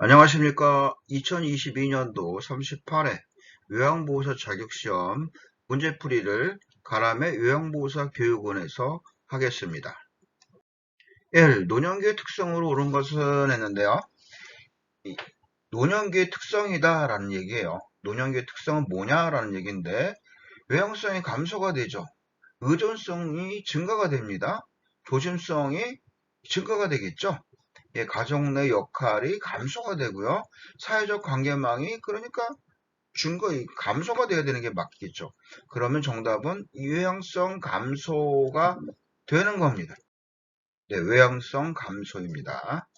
안녕하십니까. 2022년도 38회 요양보호사 자격시험 문제풀이를 가람의 요양보호사 교육원에서 하겠습니다. 1. 노년기의 특성으로 옳은 것은 했는데요. 노년기의 특성이다 라는 얘기예요. 노년기의 특성은 뭐냐라는 얘기인데 외형성이 감소가 되죠. 의존성이 증가가 됩니다. 조심성이 증가가 되겠죠. 예, 가족 내 역할이 감소가 되고요. 사회적 관계망이 그러니까 감소가 돼야 되는 게 맞겠죠. 그러면 정답은 외향성 감소가 되는 겁니다. 네, 외향성 감소입니다.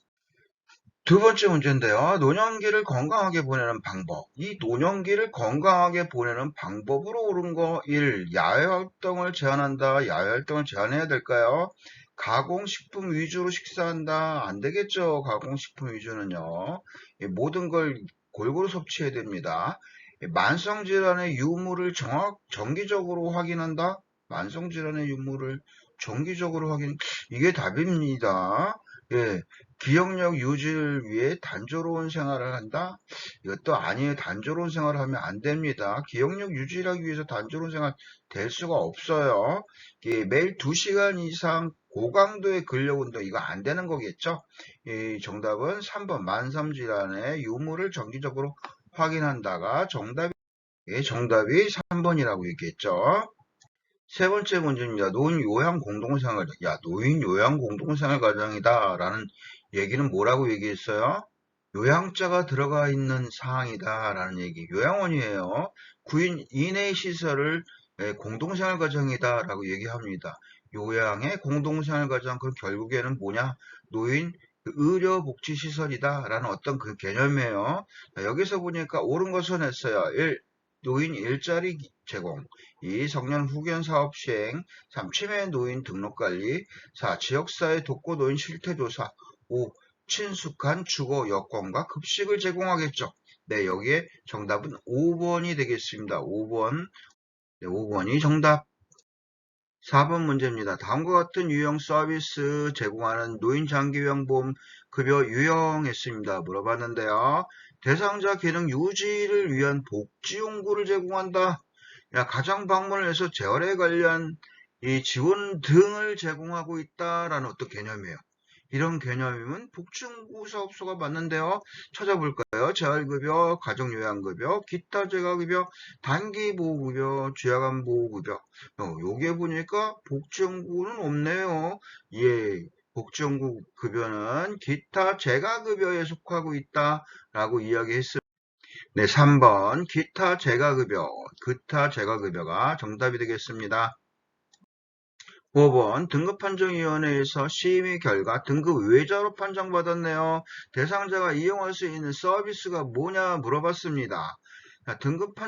두 번째 문제인데요. 노년기를 건강하게 보내는 방법. 이 노년기를 건강하게 보내는 방법으로 옳은 거 1. 야외활동을 제한한다. 야외활동을 제한해야 될까요? 가공식품 위주로 식사한다. 안 되겠죠. 가공식품 위주는요. 모든 걸 골고루 섭취해야 됩니다. 만성질환의 유무를 정기적으로 확인한다. 만성질환의 유무를 정기적으로 확인. 이게 답입니다. 예. 기억력 유지를 위해 단조로운 생활을 한다? 이것도 아니에요. 단조로운 생활을 하면 안 됩니다. 기억력 유지를 하기 위해서 단조로운 생활 될 수가 없어요. 매일 2시간 이상 고강도의 근력 운동 이거 안 되는 거겠죠? 정답은 3번 만성질환의 유무를 정기적으로 확인한다가 정답이 3번이라고 얘기했죠. 세 번째 문제입니다. 노인 요양 공동생활, 노인 요양 공동생활 과정이다 라는 얘기는 뭐라고 얘기했어요? 요양자가 들어가 있는 사항이다 라는 얘기. 요양원이에요. 9인 이내 시설을 공동생활 과정이다 라고 얘기합니다. 요양의 공동생활 과정, 그 결국에는 뭐냐? 노인 의료복지시설이다 라는 어떤 그 개념이에요. 여기서 보니까 옳은 것은 했어요. 1. 노인 일자리 제공. 2. 청년 후견 사업 시행. 3. 치매 노인 등록 관리. 4. 지역사회 독거 노인 실태 조사. 5. 친숙한 주거 여건과 급식을 제공하겠죠. 네, 여기에 정답은 5번이 되겠습니다. 5번. 네, 5번이 정답. 4번 문제입니다. 다음과 같은 유형 서비스 제공하는 노인 장기요양보험 급여 유형했습니다. 물어봤는데요. 대상자 기능 유지를 위한 복지용구를 제공한다. 가정 방문을 해서 재활에 관련 이 지원 등을 제공하고 있다라는 어떤 개념이에요. 이런 개념이면 복지용구 사업소가 맞는데요. 찾아볼까요? 재활급여, 가정요양급여, 기타 재가급여, 단기보호급여, 주야간보호급여. 요게 보니까 복지연구는 없네요. 예, 복지연구 급여는 기타 재가급여에 속하고 있다라고 이야기했습니다. 네, 3번 기타 재가급여가 정답이 되겠습니다. 5번 등급판정위원회에서 심의 결과 등급 외자로 판정받았네요. 대상자가 이용할 수 있는 서비스가 뭐냐 물어봤습니다. 등급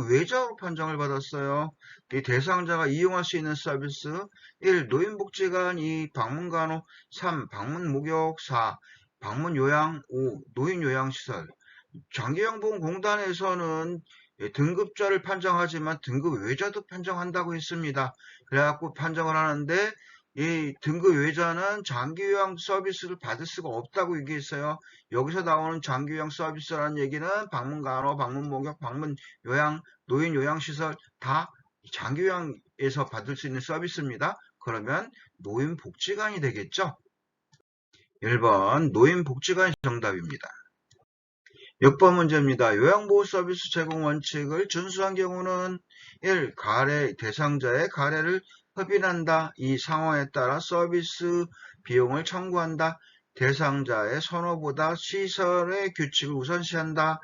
외자로 판정을 받았어요. 이 대상자가 이용할 수 있는 서비스 1. 노인복지관 2. 방문간호 3. 방문목욕 4. 방문요양 5. 노인요양시설. 장기요양보험공단에서는 등급자를 판정하지만 등급 외자도 판정한다고 했습니다. 그래갖고 판정을 하는데 이 등급 외자는 장기요양 서비스를 받을 수가 없다고 얘기했어요. 여기서 나오는 장기요양 서비스라는 얘기는 방문간호, 방문목욕, 방문요양, 노인요양시설 다 장기요양에서 받을 수 있는 서비스입니다. 그러면 노인복지관이 되겠죠. 1번 노인복지관이 정답입니다. 6번 문제입니다. 요양보호 서비스 제공 원칙을 준수한 경우는 1. 대상자의 가래를 흡인한다. 2. 상황에 따라 서비스 비용을 청구한다. 대상자의 선호보다 시설의 규칙을 우선시한다.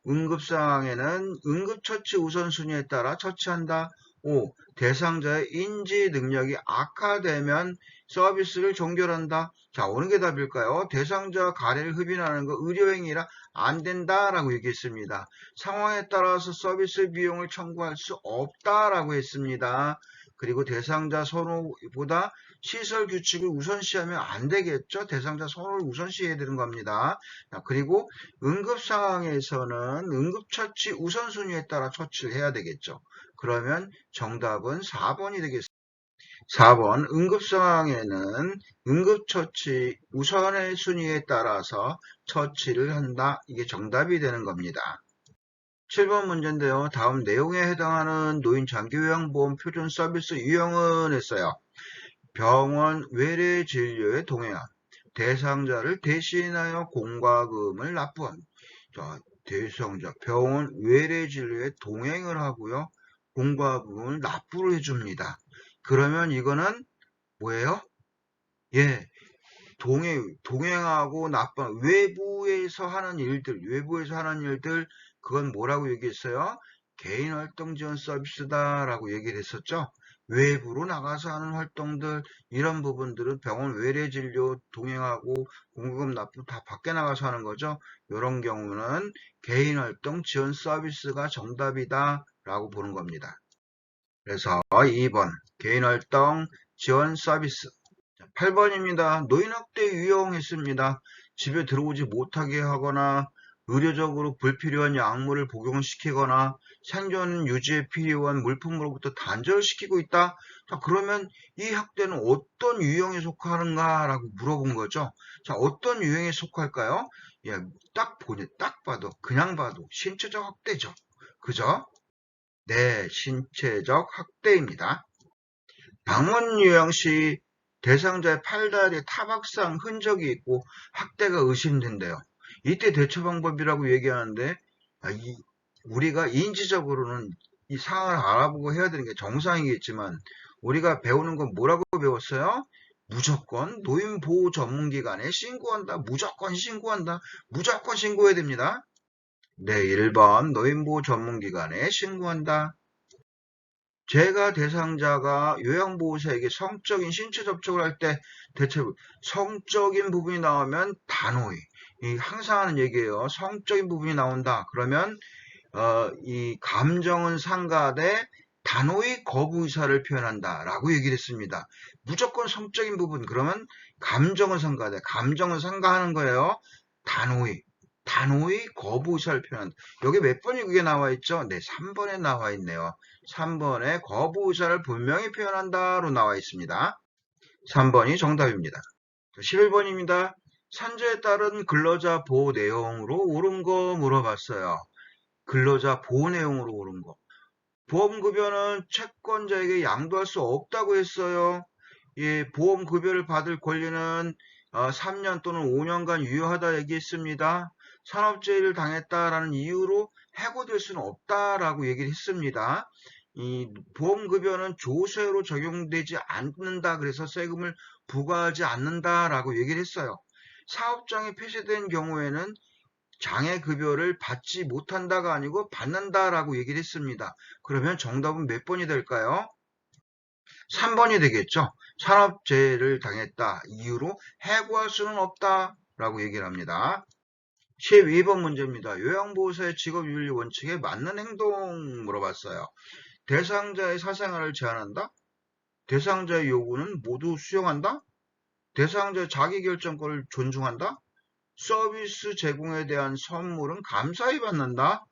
응급상황에는 응급처치 우선순위에 따라 처치한다. 5. 대상자의 인지 능력이 악화되면 서비스를 종결한다. 자, 어느 게 답일까요? 대상자 가래를 흡인하는 거 의료행위라 안 된다라고 얘기했습니다. 상황에 따라서 서비스 비용을 청구할 수 없다라고 했습니다. 그리고 대상자 선호보다 시설 규칙을 우선시하면 안 되겠죠. 대상자 선호를 우선시해야 되는 겁니다. 그리고 응급 상황에서는 응급처치 우선순위에 따라 처치를 해야 되겠죠. 그러면 정답은 4번이 되겠습니다. 4번 응급상황에는 응급처치 우선의 순위에 따라서 처치를 한다. 이게 정답이 되는 겁니다. 7번 문제인데요. 다음 내용에 해당하는 노인 장기요양보험 표준 서비스 유형은 했어요. 병원 외래 진료에 동행함. 대상자를 대신하여 공과금을 납부함. 자, 대상자 병원 외래 진료에 동행을 하고요. 공과금을 납부를 해줍니다. 그러면 이거는 뭐예요? 예, 동행하고 외부에서 하는 일들, 그건 뭐라고 얘기했어요? 개인활동 지원 서비스다라고 얘기를 했었죠. 외부로 나가서 하는 활동들, 이런 부분들은 병원 외래 진료 동행하고 공급 납부 다 밖에 나가서 하는 거죠. 이런 경우는 개인활동 지원 서비스가 정답이다라고 보는 겁니다. 그래서 2번 개인활동 지원 서비스. 8번입니다. 노인학대 유형했습니다. 집에 들어오지 못하게 하거나 의료적으로 불필요한 약물을 복용시키거나 생존 유지에 필요한 물품으로부터 단절시키고 있다. 자, 그러면 이 학대는 어떤 유형에 속하는가 라고 물어본 거죠. 자, 어떤 유형에 속할까요? 예, 딱 봐도 그냥 봐도 신체적 학대죠. 그죠? 네, 신체적 학대입니다. 방문 요양 시 대상자의 팔다리에 타박상 흔적이 있고 학대가 의심된대요. 이때 대처 방법이라고 얘기하는데 우리가 인지적으로는 이 상황을 알아보고 해야 되는 게 정상이겠지만 우리가 배우는 건 뭐라고 배웠어요? 무조건 노인보호 전문기관에 신고한다. 무조건 신고한다. 무조건 신고해야 됩니다. 네, 1번 노인보호 전문기관에 신고한다. 제가 대상자가 요양보호사에게 성적인 신체 접촉을 할 때 대체 성적인 부분이 나오면 단호히 항상 하는 얘기예요. 성적인 부분이 나온다. 그러면 이 감정은 상가되 단호히 거부 의사를 표현한다 라고 얘기를 했습니다. 무조건 성적인 부분 그러면 감정은 상가되 감정은 상가하는 거예요. 단호히 거부 의사를 표현한다. 여기 몇 번이 그게 나와 있죠? 네, 3번에 나와 있네요. 3번에 거부 의사를 분명히 표현한다로 나와 있습니다. 3번이 정답입니다. 11번입니다. 산재에 따른 근로자 보호 내용으로 옳은 거 물어봤어요. 근로자 보호 내용으로 옳은 거. 보험급여는 채권자에게 양도할 수 없다고 했어요. 예, 보험급여를 받을 권리는 3년 또는 5년간 유효하다 얘기했습니다. 산업재해를 당했다라는 이유로 해고될 수는 없다라고 얘기를 했습니다. 이 보험급여는 조세로 적용되지 않는다. 그래서 세금을 부과하지 않는다라고 얘기를 했어요. 사업장이 폐쇄된 경우에는 장애급여를 받지 못한다가 아니고 받는다라고 얘기를 했습니다. 그러면 정답은 몇 번이 될까요? 3번이 되겠죠. 산업재해를 당했다 이유로 해고할 수는 없다라고 얘기를 합니다. 12번 문제입니다. 요양보호사의 직업윤리 원칙에 맞는 행동 물어봤어요. 대상자의 사생활을 제한한다? 대상자의 요구는 모두 수용한다? 대상자의 자기결정권을 존중한다? 서비스 제공에 대한 선물은 감사히 받는다?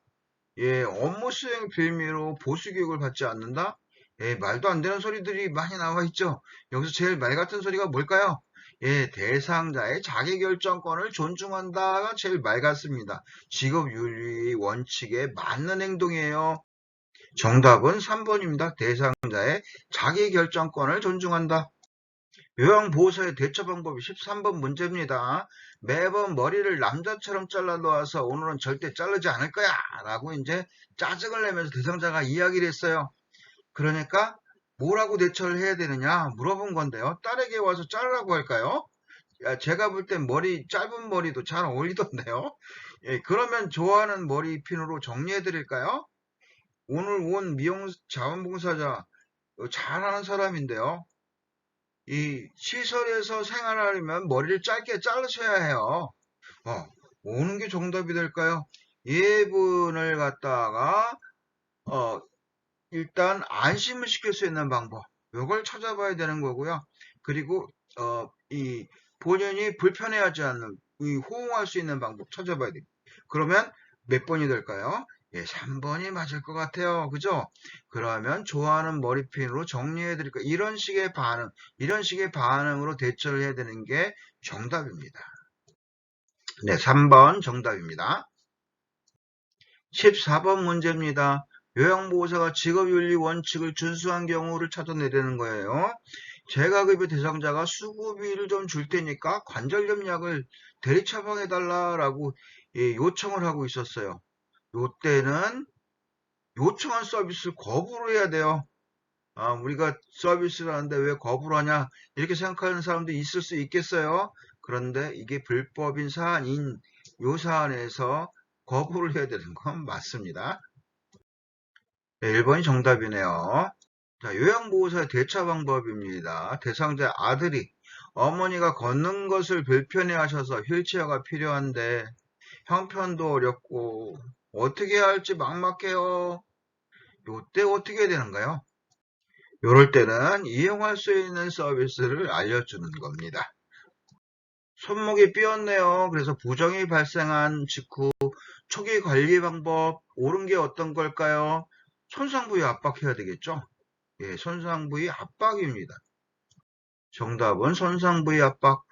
예, 업무 수행 빌미로 보수 교육을 받지 않는다? 예, 말도 안 되는 소리들이 많이 나와 있죠. 여기서 제일 말 같은 소리가 뭘까요? 예, 대상자의 자기결정권을 존중한다가 제일 말 같습니다. 직업윤리 원칙에 맞는 행동이에요. 정답은 3번입니다. 대상자의 자기결정권을 존중한다. 요양보호사의 대처 방법이 13번 문제입니다. 매번 머리를 남자처럼 잘라 놓아서 오늘은 절대 자르지 않을 거야 라고 이제 짜증을 내면서 대상자가 이야기를 했어요. 그러니까 뭐라고 대처를 해야 되느냐 물어본 건데요. 딸에게 와서 자르라고 할까요? 제가 볼 땐 짧은 머리도 잘 어울리던데요. 예, 그러면 좋아하는 머리핀으로 정리해 드릴까요? 오늘 온 미용 자원봉사자 잘하는 사람인데요. 이 시설에서 생활하려면 머리를 짧게 자르셔야 해요. 오는 게 정답이 될까요? 예분을 갖다가 일단 안심을 시킬 수 있는 방법 이걸 찾아봐야 되는 거고요. 그리고 이 본인이 불편해하지 않는 이 호응할 수 있는 방법 찾아봐야 돼요. 그러면 몇 번이 될까요? 예, 3번이 맞을 것 같아요. 그죠? 그러면 좋아하는 머리핀으로 정리해 드릴까요? 이런 식의 반응으로 대처를 해야 되는 게 정답입니다. 네, 3번 정답입니다. 14번 문제입니다. 요양보호사가 직업윤리 원칙을 준수한 경우를 찾아내려는 거예요. 재가급여 대상자가 수급비를 좀 줄 테니까 관절염 약을 대리 처방해달라라고 요청을 하고 있었어요. 요때는 요청한 서비스를 거부를 해야 돼요. 우리가 서비스를 하는데 왜 거부를 하냐 이렇게 생각하는 사람도 있을 수 있겠어요. 그런데 이게 불법인 사안인 요 사안에서 거부를 해야 되는 건 맞습니다. 네, 1번이 정답이네요. 자, 요양보호사의 대처 방법입니다. 대상자 아들이 어머니가 걷는 것을 불편해 하셔서 휠체어가 필요한데 형편도 어렵고 어떻게 해야 할지 막막해요. 요때 어떻게 해야 되는가요? 요럴 때는 이용할 수 있는 서비스를 알려주는 겁니다. 손목이 삐었네요. 그래서 부정이 발생한 직후 초기 관리 방법 옳은 게 어떤 걸까요? 손상 부위 압박해야 되겠죠? 예, 손상 부위 압박입니다. 정답은 손상 부위 압박.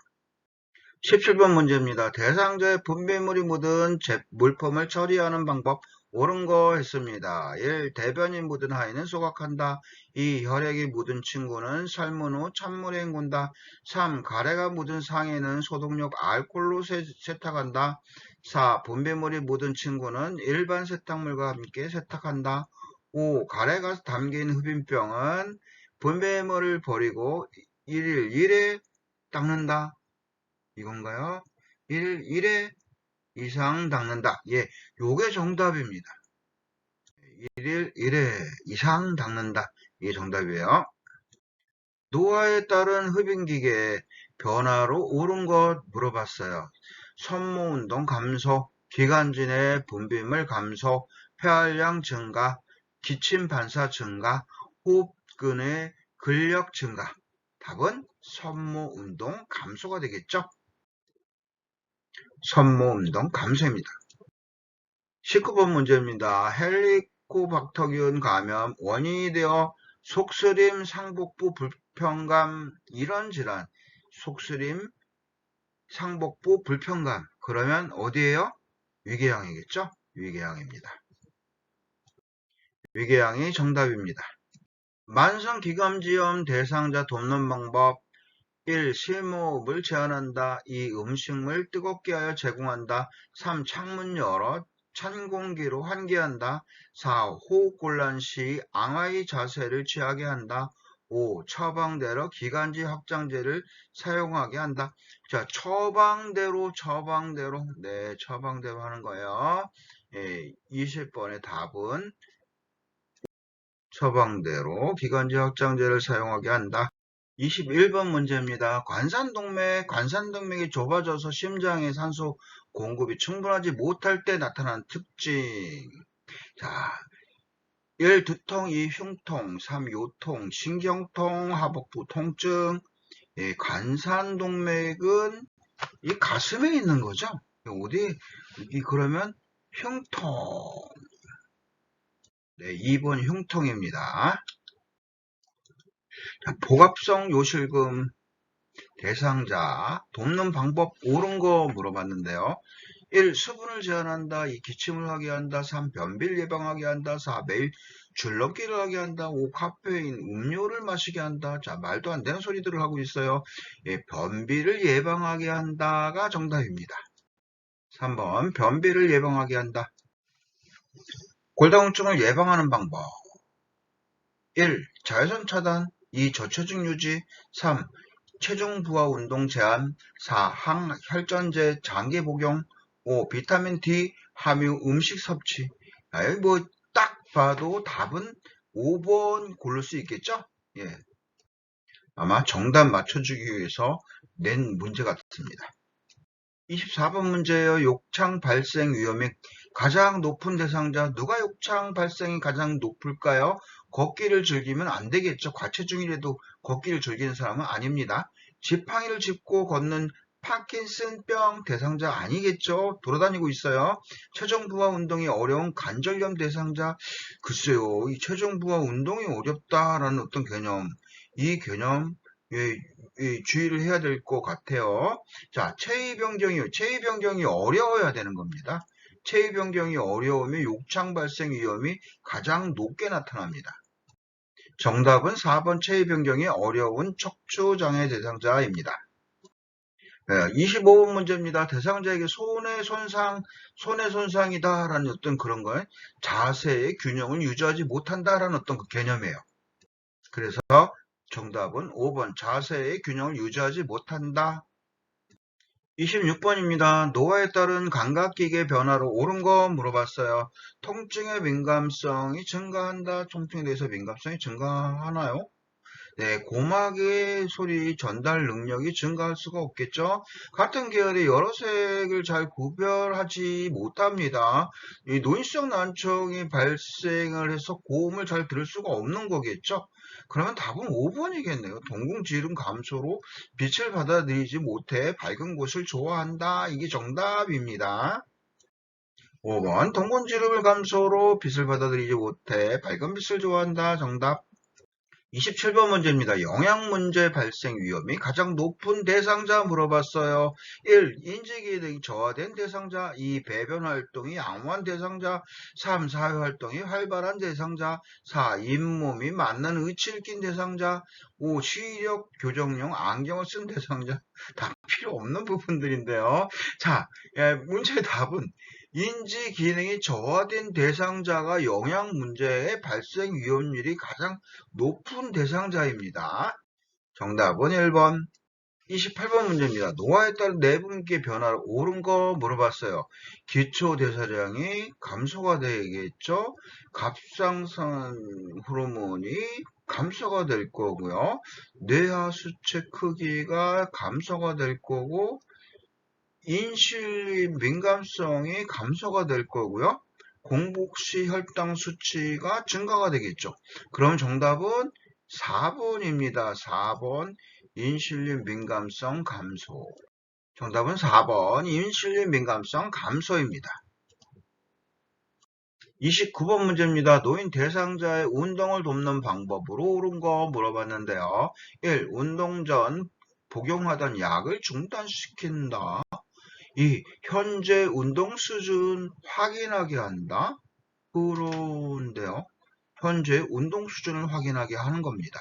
17번 문제입니다. 대상자의 분비물이 묻은 물품을 처리하는 방법 옳은 거 했습니다. 1. 대변이 묻은 아이는 소각한다. 2. 혈액이 묻은 친구는 삶은 후 찬물에 헹군다. 3. 가래가 묻은 상에는 소독용 알코올로 세탁한다. 4. 분비물이 묻은 친구는 일반 세탁물과 함께 세탁한다. 5. 가래가 담긴 흡인병은 분비물을 버리고 1일 1회 닦는다. 이건가요? 1회 이상 닦는다. 예, 요게 정답입니다. 1일 1회 이상 닦는다. 이게 정답이에요. 노화에 따른 흡인기계의 변화로 옳은 것 물어봤어요. 손모운동 감소, 기관지 내 분비물 감소, 폐활량 증가, 기침 반사 증가, 호흡근의 근력 증가. 답은 손모운동 감소가 되겠죠? 손모운동 감소입니다. 19번 문제입니다. 헬리코박터균 감염 원인이 되어 속쓰림, 상복부 불편감 이런 질환. 속쓰림, 상복부 불편감. 그러면 어디예요? 위궤양이겠죠? 위궤양입니다. 위궤양이 정답입니다. 만성기관지염 대상자 돕는 방법 1. 실무호흡을 제한한다. 2. 음식물 뜨겁게 하여 제공한다. 3. 창문 열어 찬 공기로 환기한다. 4. 호흡곤란 시 앙하의 자세를 취하게 한다. 5. 처방대로 기관지 확장제를 사용하게 한다. 자, 처방대로. 네, 처방대로 하는 거예요. 예, 20번의 답은 처방대로 기관지 확장제를 사용하게 한다. 21번 문제입니다. 관산동맥이 좁아져서 심장에 산소 공급이 충분하지 못할 때 나타나는 특징. 자, 1. 두통, 2. 흉통, 3. 요통, 신경통, 하복부 통증. 예, 관산동맥은 이 가슴에 있는 거죠. 어디, 그러면 흉통. 네, 2번 흉통입니다. 자, 복압성 요실금 대상자 돕는 방법 옳은 거 물어봤는데요. 1. 수분을 제한한다. 2. 기침을 하게 한다. 3. 변비를 예방하게 한다. 4. 매일 줄넘기를 하게 한다. 5. 카페인 음료를 마시게 한다. 자, 말도 안 되는 소리들을 하고 있어요. 예, 변비를 예방하게 한다가 정답입니다. 3번 변비를 예방하게 한다. 골다공증을 예방하는 방법 1. 자외선 차단 2. 저체중 유지 3. 체중 부하 운동 제한 4. 항혈전제 장기 복용 5. 비타민 D 함유 음식 섭취. 여기 뭐 딱 봐도 답은 5번 고를 수 있겠죠? 예. 아마 정답 맞춰주기 위해서 낸 문제 같습니다. 24번 문제예요. 욕창 발생 위험이 가장 높은 대상자. 누가 욕창 발생이 가장 높을까요? 걷기를 즐기면 안 되겠죠. 과체중이라도 걷기를 즐기는 사람은 아닙니다. 지팡이를 짚고 걷는 파킨슨병 대상자 아니겠죠? 돌아다니고 있어요. 체중부하 운동이 어려운 관절염 대상자. 글쎄요, 이 체중부하 운동이 어렵다라는 어떤 개념, 이 개념, 주의를 해야 될 것 같아요. 자, 체위 변경이 어려워야 되는 겁니다. 체위 변경이 어려우면 욕창 발생 위험이 가장 높게 나타납니다. 정답은 4번 체위 변경이 어려운 척추장애 대상자입니다. 25번 문제입니다. 대상자에게 손해 손상이다라는 어떤 그런 걸 자세의 균형을 유지하지 못한다라는 어떤 그 개념이에요. 그래서 정답은 5번 자세의 균형을 유지하지 못한다. 26번입니다. 노화에 따른 감각기계 변화로 옳은 거 물어봤어요. 통증의 민감성이 증가한다. 통증에 대해서 민감성이 증가하나요? 네, 고막의 소리 전달 능력이 증가할 수가 없겠죠. 같은 계열의 여러 색을 잘 구별하지 못합니다. 이 노인성 난청이 발생을 해서 고음을 잘 들을 수가 없는 거겠죠. 그러면 답은 5번이겠네요. 동공지름 감소로 빛을 받아들이지 못해 밝은 곳을 좋아한다. 이게 정답입니다. 5번 동공지름을 감소로 빛을 받아들이지 못해 밝은 빛을 좋아한다. 정답. 27번 문제입니다. 영양 문제 발생 위험이 가장 높은 대상자 물어봤어요. 1. 인지기능이 저하된 대상자. 2. 배변 활동이 양호한 대상자. 3. 사회 활동이 활발한 대상자. 4. 잇몸이 맞는 의치를 낀 대상자. 5. 시력 교정용 안경을 쓴 대상자. 다 필요 없는 부분들인데요. 자, 문제의 답은 인지 기능이 저하된 대상자가 영양 문제의 발생 위험률이 가장 높은 대상자입니다. 정답은 1번. 28번 문제입니다. 노화에 따른 내분비의 변화를 옳은 거 물어봤어요. 기초대사량이 감소가 되겠죠. 갑상선 호르몬이 감소가 될 거고요. 뇌하 수체 크기가 감소가 될 거고 인슐린 민감성이 감소가 될 거고요. 공복시 혈당 수치가 증가가 되겠죠. 그럼 정답은 4번입니다. 4번 인슐린 민감성 감소. 정답은 4번 인슐린 민감성 감소입니다. 29번 문제입니다. 노인 대상자의 운동을 돕는 방법으로 옳은 거 물어봤는데요. 1. 운동 전 복용하던 약을 중단시킨다. 2. 현재 운동 수준 확인하게 한다. 그런데요. 현재 운동 수준을 확인하게 하는 겁니다.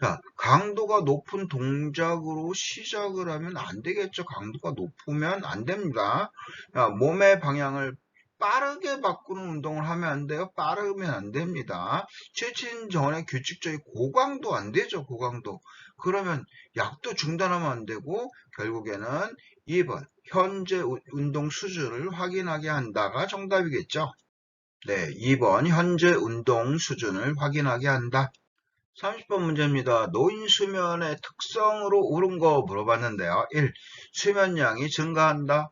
자, 강도가 높은 동작으로 시작을 하면 안 되겠죠. 강도가 높으면 안 됩니다. 자, 몸의 방향을 빠르게 바꾸는 운동을 하면 안 돼요. 빠르면 안 됩니다. 취침 전에 규칙적인 고강도 안 되죠. 고강도. 그러면 약도 중단하면 안 되고 결국에는 2번 현재 운동 수준을 확인하게 한다가 정답이겠죠. 네, 2번 현재 운동 수준을 확인하게 한다. 30번 문제입니다. 노인 수면의 특성으로 옳은 거 물어봤는데요. 1. 수면량이 증가한다.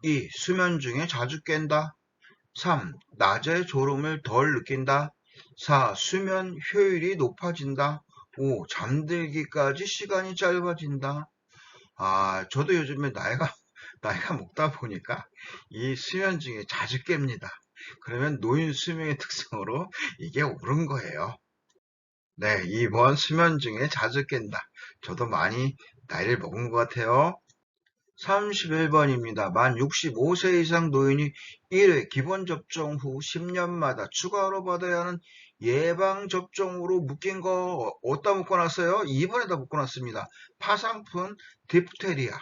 2. 수면 중에 자주 깬다. 3. 낮에 졸음을 덜 느낀다. 4. 수면 효율이 높아진다. 5. 잠들기까지 시간이 짧아진다. 저도 요즘에 나이가 먹다 보니까 이 수면 중에 자주 깹니다. 그러면 노인 수명의 특성으로 이게 옳은 거예요. 네, 2번 수면 중에 자주 깬다. 저도 많이 나이를 먹은 것 같아요. 31번입니다. 만 65세 이상 노인이 1회 기본 접종 후 10년마다 추가로 받아야 하는 예방접종으로 묶인 거 어디다 묶어놨어요? 2번에다 묶어놨습니다. 파상풍, 디프테리아.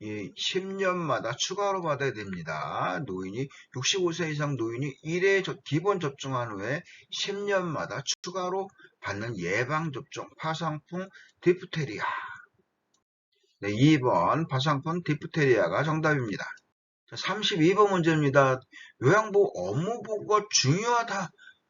10년마다 추가로 받아야 됩니다. 노인이 65세 이상 노인이 1회 기본 접종한 후에 10년마다 추가로 받는 예방접종 파상풍, 디프테리아. 네, 2번 파상풍 디프테리아가 정답입니다. 32번 문제입니다. 요양보 업무보고가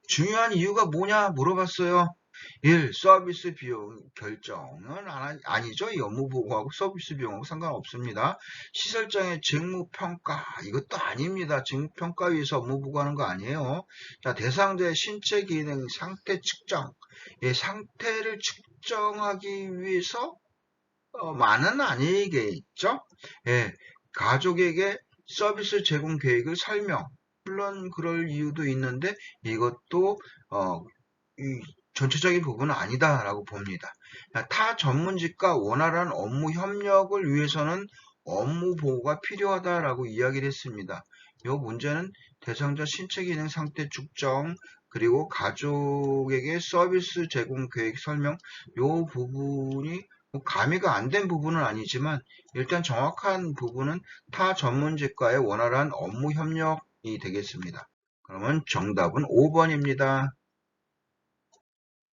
중요한 이유가 뭐냐 물어봤어요. 1. 서비스 비용 결정은 아니죠. 이 업무보고하고 서비스 비용하고 상관없습니다. 시설장의 직무평가 이것도 아닙니다. 직무평가 위해서 업무보고하는 거 아니에요. 자, 대상자의 신체 기능 상태 측정. 상태를 측정하기 위해서 많은 아니겠죠? 예, 가족에게 서비스 제공 계획을 설명. 물론 그럴 이유도 있는데 이것도 이 전체적인 부분은 아니다라고 봅니다. 타 전문직과 원활한 업무 협력을 위해서는 업무 보고가 필요하다라고 이야기를 했습니다. 이 문제는 대상자 신체 기능 상태 측정 그리고 가족에게 서비스 제공 계획 설명 이 부분이 가미가 안 된 부분은 아니지만 일단 정확한 부분은 타 전문직과의 원활한 업무 협력이 되겠습니다. 그러면 정답은 5번입니다.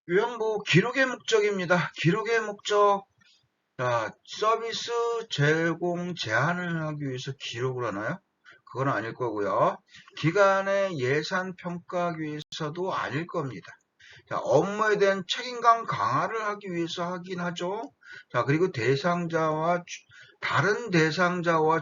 요양보 기록의 목적입니다. 기록의 목적. 자, 서비스 제공 제한을 하기 위해서 기록을 하나요? 그건 아닐 거고요. 기관의 예산 평가하기 위해서도 아닐 겁니다. 자, 업무에 대한 책임감 강화를 하기 위해서 하긴 하죠. 자, 그리고 다른 대상자와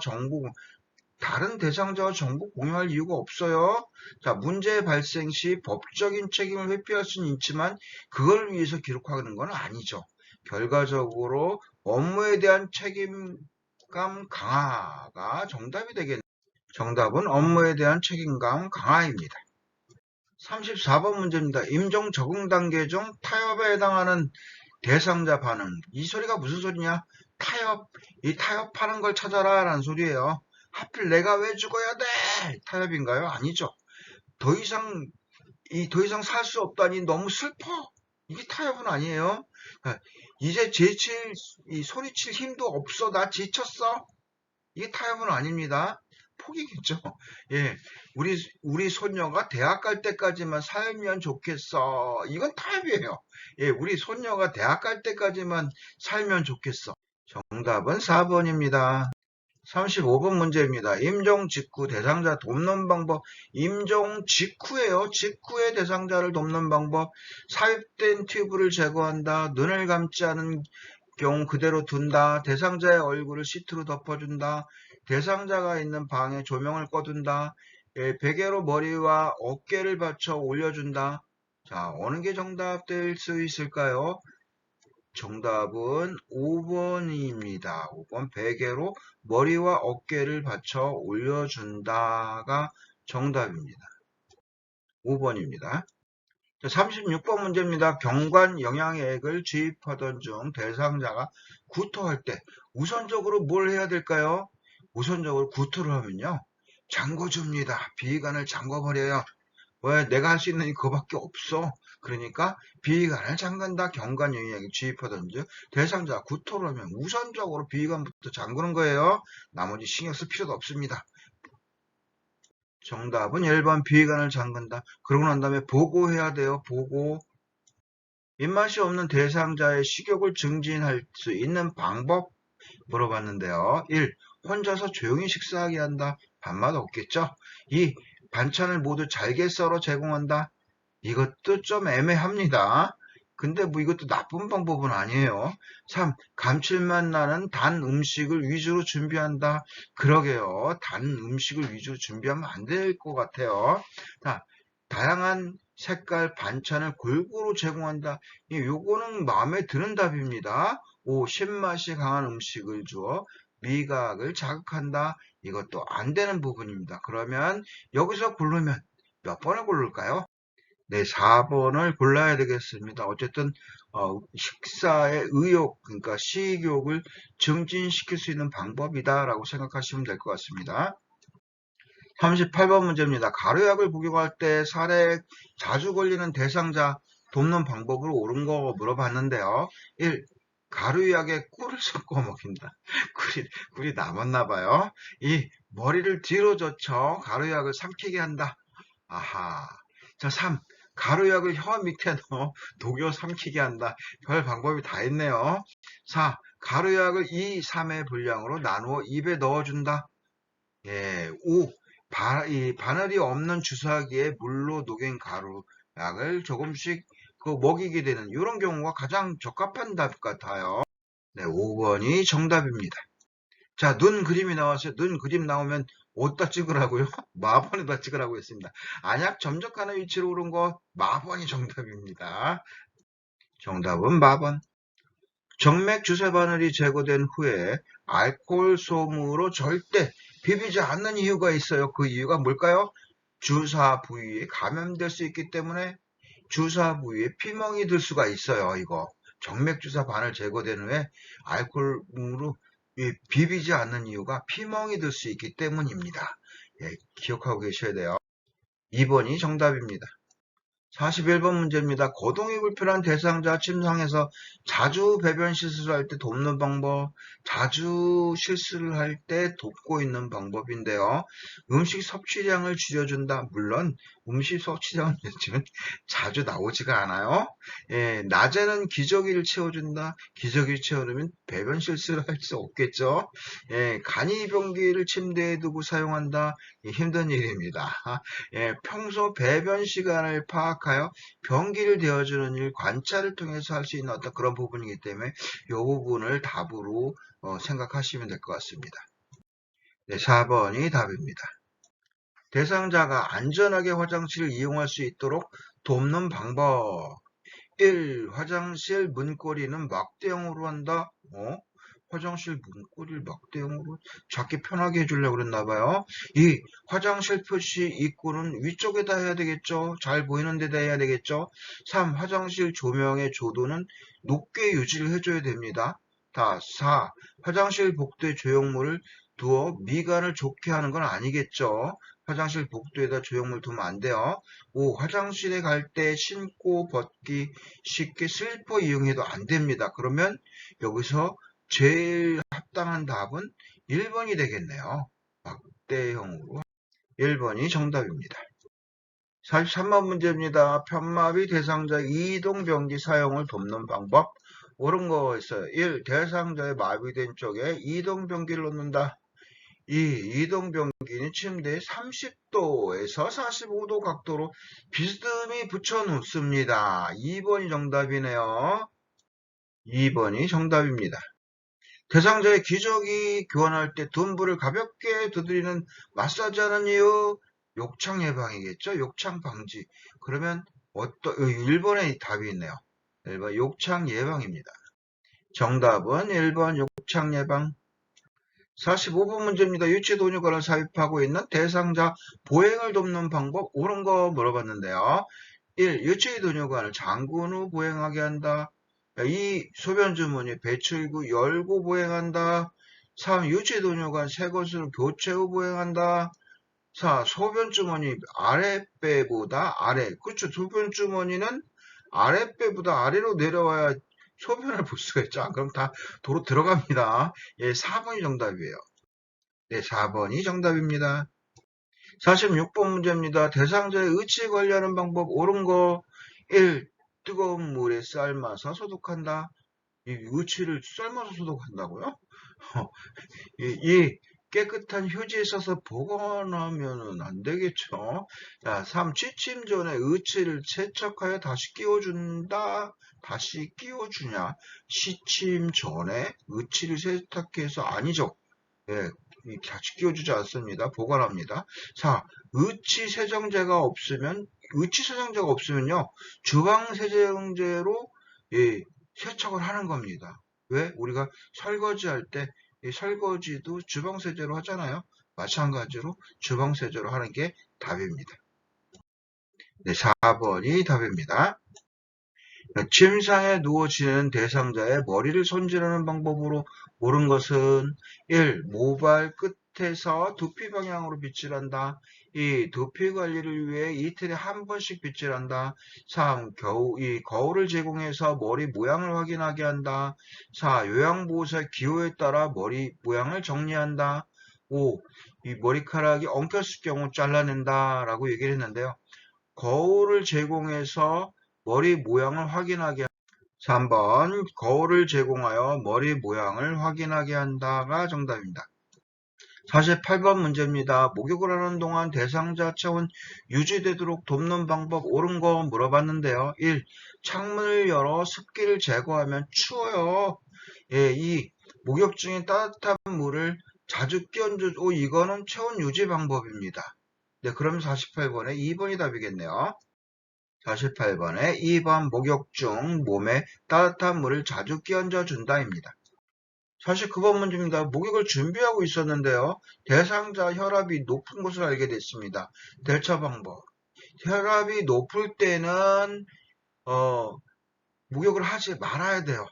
정보 공유할 이유가 없어요. 자, 문제 발생 시 법적인 책임을 회피할 수는 있지만 그걸 위해서 기록하는 건 아니죠. 결과적으로 업무에 대한 책임감 강화가 정답이 되겠네요. 정답은 업무에 대한 책임감 강화입니다. 34번 문제입니다. 임종 적응 단계 중 타협에 해당하는 대상자 반응. 이 소리가 무슨 소리냐? 이 타협하는 걸 찾아라 라는 소리예요. 하필 내가 왜 죽어야 돼? 타협인가요? 아니죠. 더 이상 살 수 없다니 너무 슬퍼. 이게 타협은 아니에요. 이제 소리칠 힘도 없어. 나 지쳤어. 이게 타협은 아닙니다. 포기겠죠. 예. 우리 손녀가 대학 갈 때까지만 살면 좋겠어. 이건 타협이에요. 예. 우리 손녀가 대학 갈 때까지만 살면 좋겠어. 정답은 4번입니다. 35번 문제입니다. 임종 직후 대상자 돕는 방법. 임종 직후에요. 직후에 대상자를 돕는 방법. 삽입된 튜브를 제거한다. 눈을 감지 않은 경우 그대로 둔다. 대상자의 얼굴을 시트로 덮어준다. 대상자가 있는 방에 조명을 꺼둔다. 베개로 머리와 어깨를 받쳐 올려준다. 자, 어느 게 정답 될 수 있을까요? 정답은 5번입니다. 5번 베개로 머리와 어깨를 받쳐 올려준다가 정답입니다. 5번입니다. 36번 문제입니다. 경관 영양액을 주입하던 중 대상자가 구토할 때 우선적으로 뭘 해야 될까요? 우선적으로 구토를 하면요. 잠궈줍니다. 비위관을 잠궈버려요. 왜? 내가 할 수 있는 게 그거밖에 없어. 그러니까 비위관을 잠근다. 경관 영양액을 주입하던 중 대상자가 구토를 하면 우선적으로 비위관부터 잠그는 거예요. 나머지 신경 쓸 필요도 없습니다. 정답은 1번 비위관을 잠근다. 그러고 난 다음에 보고해야 돼요. 보고. 입맛이 없는 대상자의 식욕을 증진할 수 있는 방법 물어봤는데요. 1. 혼자서 조용히 식사하게 한다. 밥맛 없겠죠? 2. 반찬을 모두 잘게 썰어 제공한다. 이것도 좀 애매합니다. 근데 뭐 이것도 나쁜 방법은 아니에요. 3. 감칠맛 나는 단 음식을 위주로 준비한다. 그러게요. 단 음식을 위주로 준비하면 안 될 것 같아요. 자, 다양한 색깔 반찬을 골고루 제공한다. 요거는 마음에 드는 답입니다. 5. 신맛이 강한 음식을 주어 미각을 자극한다. 이것도 안 되는 부분입니다. 그러면 여기서 고르면 몇 번을 고를까요? 네, 4번을 골라야 되겠습니다. 어쨌든 식사의 의욕, 그러니까 식욕을 증진시킬 수 있는 방법이다라고 생각하시면 될 것 같습니다. 38번 문제입니다. 가루약을 복용할 때 살에 자주 걸리는 대상자 돕는 방법으로 옳은 거 물어봤는데요. 1. 가루약에 꿀을 섞어 먹인다. 꿀이 남았나 봐요. 2. 머리를 뒤로 젖혀 가루약을 삼키게 한다. 아하. 자, 3. 가루약을 혀 밑에 넣어 녹여 삼키게 한다. 별 방법이 다 있네요. 4. 가루약을 2, 3의 분량으로 나누어 입에 넣어준다. 예. 5. 이 바늘이 없는 주사기에 물로 녹인 가루약을 조금씩 먹이게 되는 이런 경우가 가장 적합한 답 같아요. 네, 5번이 정답입니다. 자, 눈 그림이 나왔어요. 눈 그림 나오면 어디다 찍으라고요? 마번에다 찍으라고 했습니다. 안약 점적하는 위치로 오른 거 마번이 정답입니다. 정답은 마번. 정맥 주사 바늘이 제거된 후에 알코올 솜으로 절대 비비지 않는 이유가 있어요. 그 이유가 뭘까요? 주사 부위에 감염될 수 있기 때문에 주사 부위에 피멍이 들 수가 있어요. 이거 정맥 주사 바늘 제거된 후에 알코올로 비비지 않는 이유가 피멍이 들 수 있기 때문입니다. 예, 기억하고 계셔야 돼요. 2번이 정답입니다. 41번 문제입니다. 거동이 불편한 대상자 침상에서 자주 배변 실수를 할 때 돕는 방법, 자주 실수를 할 때 돕고 있는 방법인데요. 음식 섭취량을 줄여준다. 물론 음식 섭취량을 줄이면 자주 나오지가 않아요. 예, 낮에는 기저귀를 채워준다. 기저귀를 채워두면 배변 실수를 할 수 없겠죠. 예, 간이변기를 침대에 두고 사용한다. 예, 힘든 일입니다. 예, 평소 배변 시간을 파악하여 변기를 되어주는 일, 관찰을 통해서 할 수 있는 어떤 그런 부분이기 때문에 이 부분을 답으로 생각하시면 될 것 같습니다. 네, 4번이 답입니다. 대상자가 안전하게 화장실을 이용할 수 있도록 돕는 방법. 1. 화장실 문고리는 막대형으로 한다. 화장실 문고리를 막대형으로 작게 편하게 해주려고 그랬나봐요. 2. 화장실 표시 입구는 위쪽에다 해야 되겠죠. 잘 보이는 데다 해야 되겠죠. 3. 화장실 조명의 조도는 높게 유지를 해줘야 됩니다. 4. 화장실 복도에 조형물을 두어 미간을 좋게 하는 건 아니겠죠. 화장실 복도에다 조형물 두면 안 돼요. 5. 화장실에 갈 때 신고 벗기 쉽게 슬리퍼 이용해도 안 됩니다. 그러면 여기서 제일 합당한 답은 1번이 되겠네요. 막대형으로 1번이 정답입니다. 43번 문제입니다. 편마비 대상자 이동변기 사용을 돕는 방법. 옳은 거 있어요. 1. 대상자의 마비된 쪽에 이동변기를 놓는다. 2. 이동변기는 침대에 30도에서 45도 각도로 비스듬히 붙여 놓습니다. 2번이 정답이네요. 2번이 정답입니다. 대상자의 기저귀 교환할 때 둔부를 가볍게 두드리는 마사지하는 이유, 욕창 예방이겠죠. 욕창 방지. 그러면 1번에 답이 있네요. 1번 욕창 예방입니다. 정답은 1번 욕창 예방. 45번 문제입니다. 유치도뇨관을 삽입하고 있는 대상자 보행을 돕는 방법. 옳은 거 물어봤는데요. 1. 유치도뇨관을 잠근 후 보행하게 한다. 2. 소변 주머니 배출구 열고 보행한다. 3. 유치도뇨관 새 것으로 교체 후 보행한다. 4. 소변 주머니 아랫배보다 아래. 그렇죠. 소변 주머니는 아랫배보다 아래로 내려와야 소변을 볼 수가 있죠. 그럼 다 도로 들어갑니다. 예, 4번이 정답이에요. 네, 4번이 정답입니다. 46번 문제입니다. 대상자의 의치에 관리하는 방법 옳은 거. 1. 뜨거운 물에 삶아서 소독한다. 이 의치를 삶아서 소독한다고요? 2. 깨끗한 휴지에 써서 보관하면 안 되겠죠. 자, 3. 취침 전에 의치를 세척하여 다시 끼워준다. 다시 끼워주냐. 취침 전에 의치를 세탁해서 아니죠. 예, 같이 끼워주지 않습니다. 보관합니다. 4. 의치 세정제가 없으면요, 주방 세정제로 예, 세척을 하는 겁니다. 왜? 우리가 설거지할 때 설거지도 주방 세제로 하잖아요. 마찬가지로 주방 세제로 하는 게 답입니다. 네, 4번이 답입니다. 침상에 누워 지내는 대상자의 머리를 손질하는 방법으로 옳은 것은 1. 모발 끝에서 두피 방향으로 빗질한다. 2. 두피 관리를 위해 이틀에 한 번씩 빗질한다. 3. 거울을 제공해서 머리 모양을 확인하게 한다. 4. 요양보호사의 기호에 따라 머리 모양을 정리한다. 5. 이 머리카락이 엉켰을 경우 잘라낸다 라고 얘기를 했는데요. 거울을 제공해서 머리 모양을 확인하게 3번 거울을 제공하여 머리 모양을 확인하게 한다가 정답입니다. 48번 문제입니다. 목욕을 하는 동안 대상자 체온 유지되도록 돕는 방법 옳은 거 물어봤는데요. 1. 창문을 열어 습기를 제거하면 추워요. 2. 목욕 중에 따뜻한 물을 자주 끼얹어 이거는 체온 유지 방법입니다. 네, 그럼 48번에 2번이 답이겠네요. 48번에 2번 목욕 중 몸에 따뜻한 물을 자주 끼얹어 준다입니다. 49번 문제입니다. 목욕을 준비하고 있었는데요. 대상자 혈압이 높은 것을 알게 됐습니다. 대처 방법. 혈압이 높을 때는 목욕을 하지 말아야 돼요.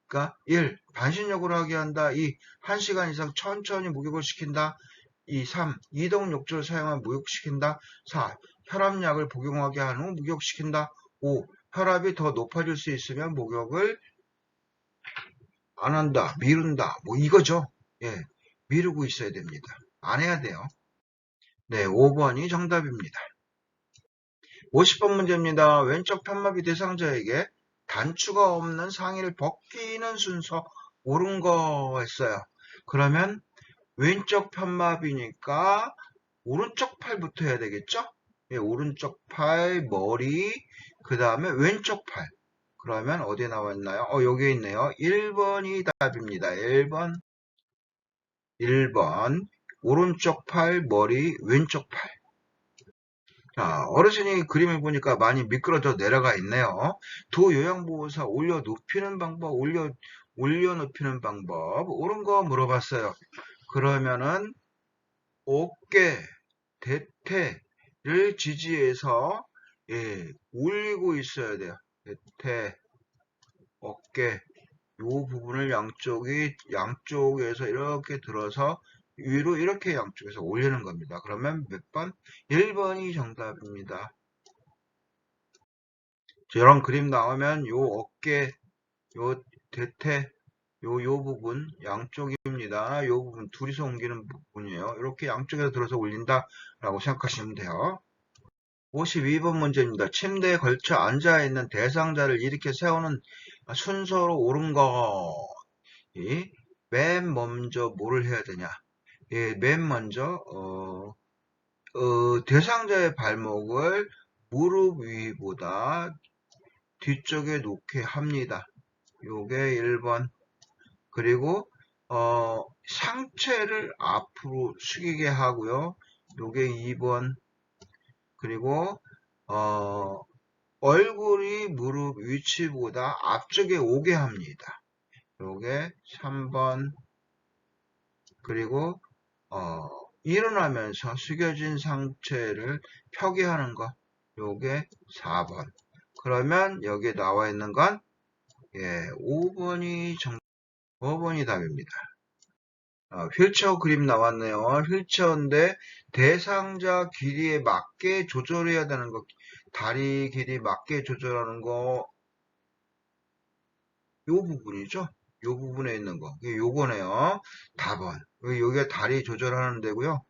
그러니까 1. 반신욕을 하게 한다. 2. 1시간 이상 천천히 목욕을 시킨다. 2. 3. 이동욕조를 사용한 목욕시킨다. 4. 혈압약을 복용하게 한 후 목욕시킨다. 5. 혈압이 더 높아질 수 있으면 목욕을 안 한다. 미룬다. 뭐 이거죠. 예, 미루고 있어야 됩니다. 안 해야 돼요. 네, 5번이 정답입니다. 50번 문제입니다. 왼쪽 편마비 대상자에게 단추가 없는 상의를 벗기는 순서 옳은 거 했어요. 그러면 왼쪽 편마비니까 오른쪽 팔부터 해야 되겠죠? 예, 오른쪽 팔, 머리, 그 다음에 왼쪽 팔. 그러면 어디에 나와 있나요? 여기 있네요. 1번이 답입니다. 1번. 오른쪽 팔, 머리, 왼쪽 팔. 자, 어르신이 그림을 보니까 많이 미끄러져 내려가 있네요. 도 요양보호사 올려 높이는 방법, 올려 높이는 방법, 옳은 거 물어봤어요. 그러면은 어깨, 대퇴를 지지해서 올리고 있어야 돼요. 대퇴, 어깨, 요 부분을 양쪽에서 이렇게 들어서 위로 이렇게 양쪽에서 올리는 겁니다. 그러면 몇 번? 1번이 정답입니다. 이런 그림 나오면 요 어깨, 요 대퇴, 요 부분 양쪽입니다. 요 부분 둘이서 옮기는 부분이에요. 이렇게 양쪽에서 들어서 올린다라고 생각하시면 돼요. 52번 문제입니다. 침대에 걸쳐 앉아있는 대상자를 이렇게 세우는 순서로 옳은 거. 맨 먼저 뭐를 해야 되냐? 맨 먼저 대상자의 발목을 무릎 위보다 뒤쪽에 놓게 합니다. 요게 1번. 그리고 상체를 앞으로 숙이게 하고요. 요게 2번. 그리고 얼굴이 무릎 위치보다 앞쪽에 오게 합니다. 요게 3번. 그리고 일어나면서 숙여진 상체를 펴게 하는 거. 요게 4번. 그러면 여기에 나와 있는 건 5번이 답입니다. 휠체어 그림 나왔네요. 휠체어인데 대상자 길이에 맞게 조절해야 되는 거. 다리 길이 맞게 조절하는 거. 요 부분이죠. 요 부분에 있는 거. 요거네요. 답은. 여기가 다리 조절하는 데고요.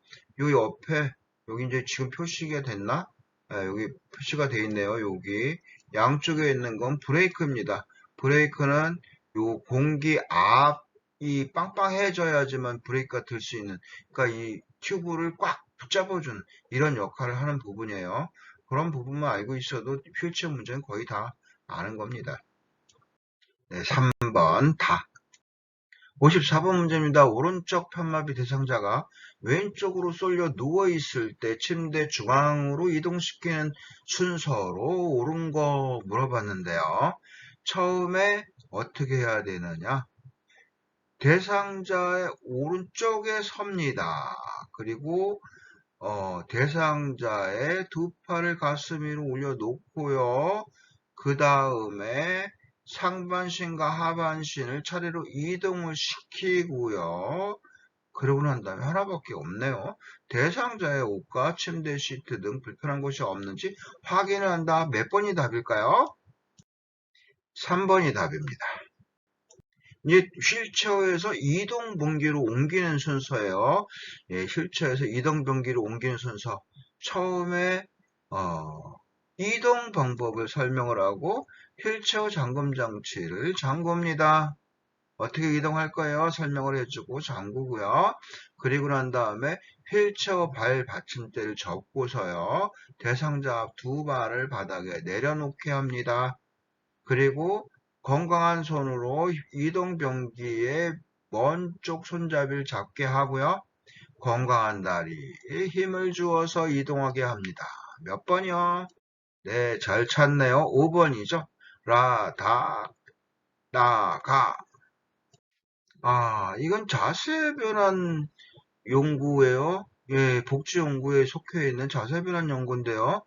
요 옆에, 여기 이제 지금 표시가 됐나? 여기 표시가 돼 있네요. 여기. 양쪽에 있는 건 브레이크입니다. 브레이크는 요 공기 앞이 빵빵해져야지만 브레이크가 들 수 있는, 그러니까 이 튜브를 꽉 붙잡아주는 이런 역할을 하는 부분이에요. 그런 부분만 알고 있어도 휠체어 문제는 거의 다 아는 겁니다. 네, 3번 다. 54번 문제입니다. 오른쪽 편마비 대상자가 왼쪽으로 쏠려 누워있을 때 침대 중앙으로 이동시키는 순서로 옳은 거 물어봤는데요. 처음에 어떻게 해야 되느냐? 대상자의 오른쪽에 섭니다. 그리고 대상자의 두 팔을 가슴 위로 올려놓고요. 그 다음에 상반신과 하반신을 차례로 이동을 시키고요. 그러고 난 다음에 하나밖에 없네요. 대상자의 옷과 침대 시트 등 불편한 곳이 없는지 확인을 한다. 몇 번이 답일까요? 3번이 답입니다. 이제 휠체어에서 이동 변기로 옮기는 순서예요. 휠체어에서 이동 변기로 옮기는 순서. 처음에 이동 방법을 설명을 하고 휠체어 잠금 장치를 잠굽니다. 어떻게 이동할 거예요? 설명을 해주고 잠그고요. 그리고 난 다음에 휠체어 발 받침대를 접고서요. 대상자 두 발을 바닥에 내려놓게 합니다. 그리고 건강한 손으로 이동 변기의 먼 쪽 손잡이를 잡게 하고요. 건강한 다리에 힘을 주어서 이동하게 합니다. 몇 번이요? 네, 잘 찾네요. 5번이죠. 라, 다, 나, 가. 아, 이건 자세 변환 연구예요. 예, 복지 연구에 속해 있는 자세 변환 연구인데요.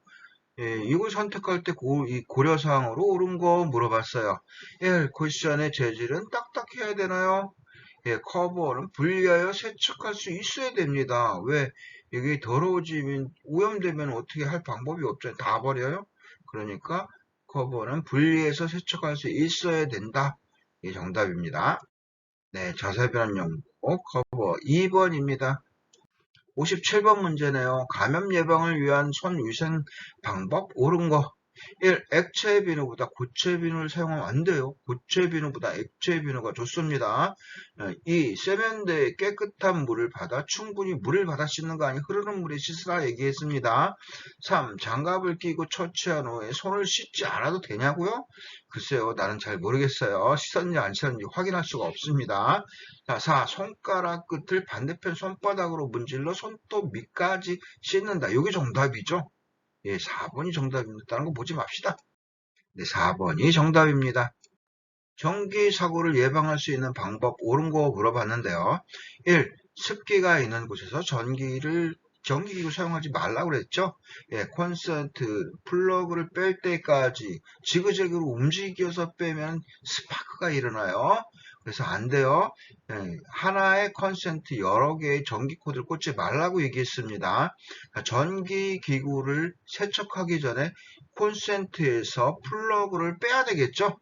예, 이걸 선택할 때 이 고려사항으로 옳은 거 물어봤어요. 1. 쿠션의 재질은 딱딱해야 되나요? 예, 커버는 분리하여 세척할 수 있어야 됩니다. 왜? 이게 더러워지면, 오염되면 어떻게 할 방법이 없잖아요. 다 버려요? 그러니까 커버는 분리해서 세척할 수 있어야 된다. 이게 정답입니다. 네, 자세 변환 연구 커버 2번입니다. 57번 문제네요. 감염 예방을 위한 손 위생 방법 옳은 거. 1. 액체 비누보다 고체 비누를 사용하면 안 돼요. 고체 비누보다 액체 비누가 좋습니다. 2. 세면대에 깨끗한 물을 받아 충분히 물을 받아 씻는 거 아니 흐르는 물에 씻으라 얘기했습니다. 3. 장갑을 끼고 처치한 후에 손을 씻지 않아도 되냐고요? 글쎄요, 나는 잘 모르겠어요. 씻었는지 안 씻었는지 확인할 수가 없습니다. 자, 4. 손가락 끝을 반대편 손바닥으로 문질러 손톱 밑까지 씻는다. 이게 정답이죠? 예, 4번이 정답입니다. 다른 거 보지 맙시다. 네, 4번이 정답입니다. 전기 사고를 예방할 수 있는 방법 옳은 거 물어봤는데요. 1. 습기가 있는 곳에서 전기기구 사용하지 말라고 그랬죠. 예, 콘센트 플러그를 뺄 때까지 지그재그로 움직여서 빼면 스파크가 일어나요. 그래서 안 돼요. 예, 하나의 콘센트 여러 개의 전기 코드를 꽂지 말라고 얘기했습니다. 전기기구를 세척하기 전에 콘센트에서 플러그를 빼야 되겠죠.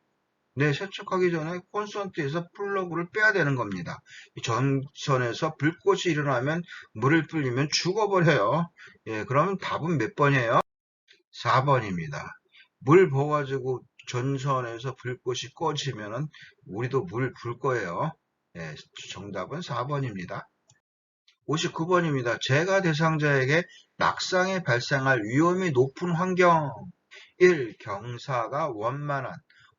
네, 세척하기 전에 콘센트에서 플러그를 빼야 되는 겁니다. 전선에서 불꽃이 일어나면 물을 불리면 죽어버려요. 예, 그럼 답은 몇 번이에요? 4번입니다. 물 부어가지고 전선에서 불꽃이 꺼지면은 우리도 물 불 거예요. 예, 정답은 4번입니다. 59번입니다. 재가 대상자에게 낙상이 발생할 위험이 높은 환경. 1. 경사가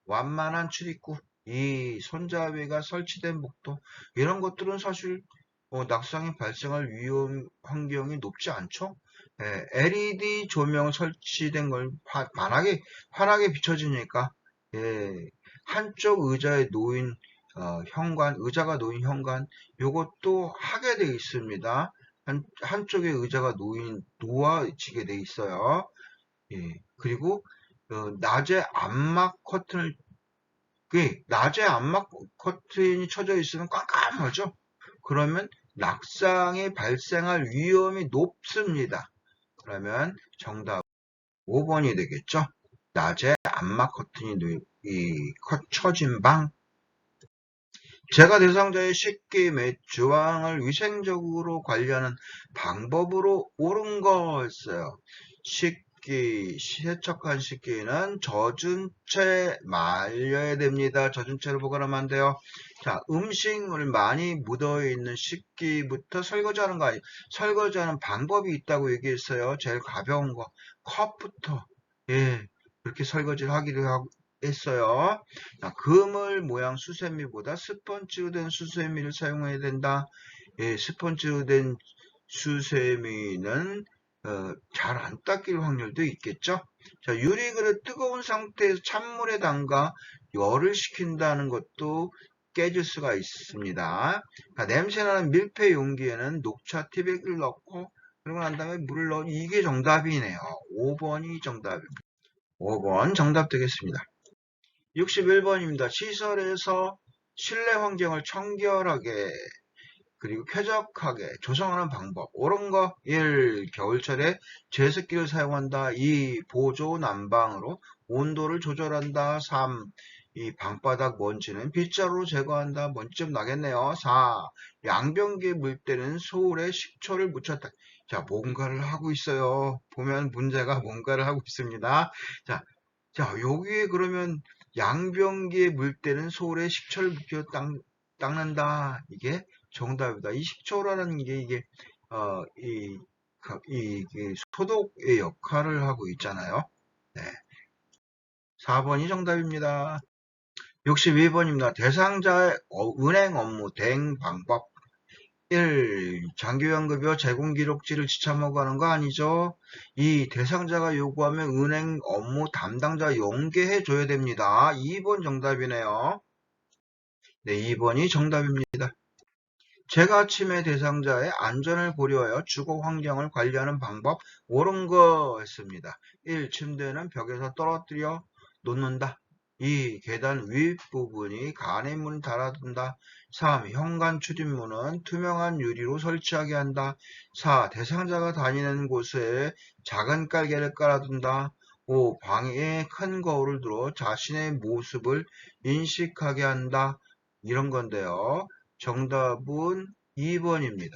완만한 출입구. 2. 손잡이가 설치된 복도. 이런 것들은 사실 낙상이 발생할 위험 환경이 높지 않죠? 예, LED 조명 설치된 걸 환하게 비춰지니까 예, 한쪽 의자에 놓인 의자가 놓인 현관, 요것도 하게 되어 있습니다. 한쪽에 의자가 놓아지게 되어 있어요. 예, 그리고 낮에 암막 커튼이 쳐져 있으면 깜깜하죠. 그러면 낙상이 발생할 위험이 높습니다. 그러면 정답 5번이 되겠죠. 낮에 암막 커튼이 쳐진 방. 재가 대상자의 식기 및 주황을 위생적으로 관리하는 방법으로 옳은 거였어요. 세척한 식기는 젖은 채 말려야 됩니다. 젖은 채로 보관하면 안 돼요. 자, 음식물 많이 묻어있는 식기부터 설거지하는 거 아니에요. 설거지하는 방법이 있다고 얘기했어요. 제일 가벼운 거. 컵부터. 예, 그렇게 설거지를 하기로 했어요. 자, 그물 모양 수세미보다 스펀지로 된 수세미를 사용해야 된다. 예, 스펀지로 된 수세미는 잘 안 닦일 확률도 있겠죠. 자, 유리그릇 뜨거운 상태에서 찬물에 담가 열을 식힌다는 것도 깨질 수가 있습니다. 자, 냄새나는 밀폐 용기에는 녹차 티백을 넣고 그러고 난 다음에 물을 넣어. 이게 정답이네요. 5번이 정답입니다. 5번 정답 되겠습니다. 61번입니다. 시설에서 실내 환경을 청결하게 그리고 쾌적하게 조성하는 방법. 옳은 거 1. 겨울철에 제습기를 사용한다. 2. 보조 난방으로 온도를 조절한다. 3. 이 방바닥 먼지는 빗자루로 제거한다. 먼지 좀 나겠네요. 4. 양변기에 물 때는 소울에 식초를 묻혔다. 자, 뭔가를 하고 있어요. 보면 문제가 뭔가를 하고 있습니다. 자, 여기에 그러면 양변기에 물 때는 소울에 식초를 묻혀 닦는다. 이게 정답이다. 이 식초라는 게 이게 소독의 역할을 하고 있잖아요. 네. 4번이 정답입니다. 62번입니다. 대상자의 은행 업무 대행 방법. 1. 장기요양급여 제공기록지를 지참하고 하는 거 아니죠? 2. 대상자가 요구하면 은행 업무 담당자 연계해줘야 됩니다. 2번 정답이네요. 네, 2번이 정답입니다. 재가 침해 대상자의 안전을 고려하여 주거 환경을 관리하는 방법 옳은 거 했습니다. 1. 침대는 벽에서 떨어뜨려 놓는다. 2. 계단 윗부분이 간이문을 달아둔다. 3. 현관 출입문은 투명한 유리로 설치하게 한다. 4. 대상자가 다니는 곳에 작은 깔개를 깔아둔다. 5. 방에 큰 거울을 들어 자신의 모습을 인식하게 한다. 이런 건데요. 정답은 2번입니다.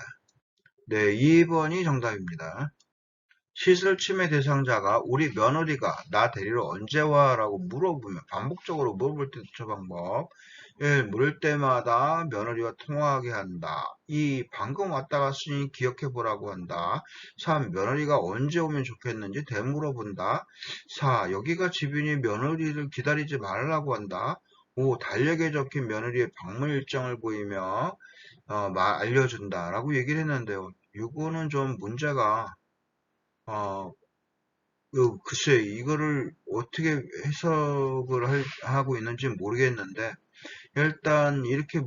네, 2번이 정답입니다. 시설 침해 대상자가 우리 며느리가 나 데리러 언제 와? 라고 물어보면 반복적으로 물어볼 때 대처 방법 1. 물을 때마다 며느리와 통화하게 한다. 2. 방금 왔다 갔으니 기억해 보라고 한다. 3. 며느리가 언제 오면 좋겠는지 되물어본다. 4. 여기가 집이니 며느리를 기다리지 말라고 한다. 5. 달력에 적힌 며느리의 방문 일정을 보이며 알려준다 라고 얘기를 했는데요. 이거는 좀 문제가 어, 글쎄 이거를 어떻게 해석을 하고 있는지 모르겠는데 일단 이렇게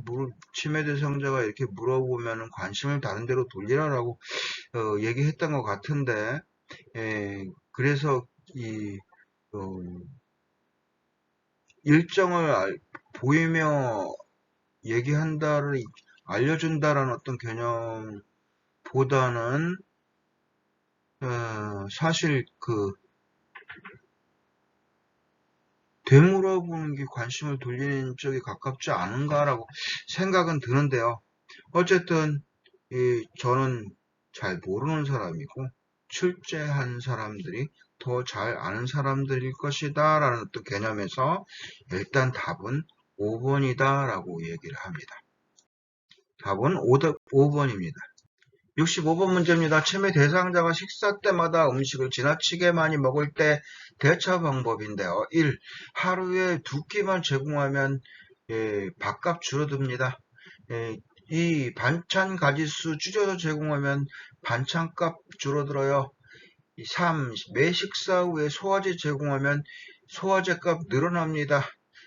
침해 대상자가 이렇게 물어보면 관심을 다른 데로 돌리라라고 얘기했던 것 같은데 그래서 이 일정을 보이며 얘기한다를 알려준다라는 어떤 개념보다는 사실 되물어보는 게 관심을 돌리는 쪽에 가깝지 않은가라고 생각은 드는데요. 어쨌든 저는 잘 모르는 사람이고 출제한 사람들이 더 잘 아는 사람들일 것이다 라는 어떤 개념에서 일단 답은 5번이다 라고 얘기를 합니다. 답은 5번입니다. 65번 문제입니다. 침해 대상자가 식사 때마다 음식을 지나치게 많이 먹을 때 대처 방법인데요. 1. 하루에 2끼만 제공하면 밥값 줄어듭니다. 2. 반찬 가짓수 줄여서 제공하면 반찬값 줄어들어요. 3. 매 식사 후에 소화제 제공하면 소화제값 늘어납니다.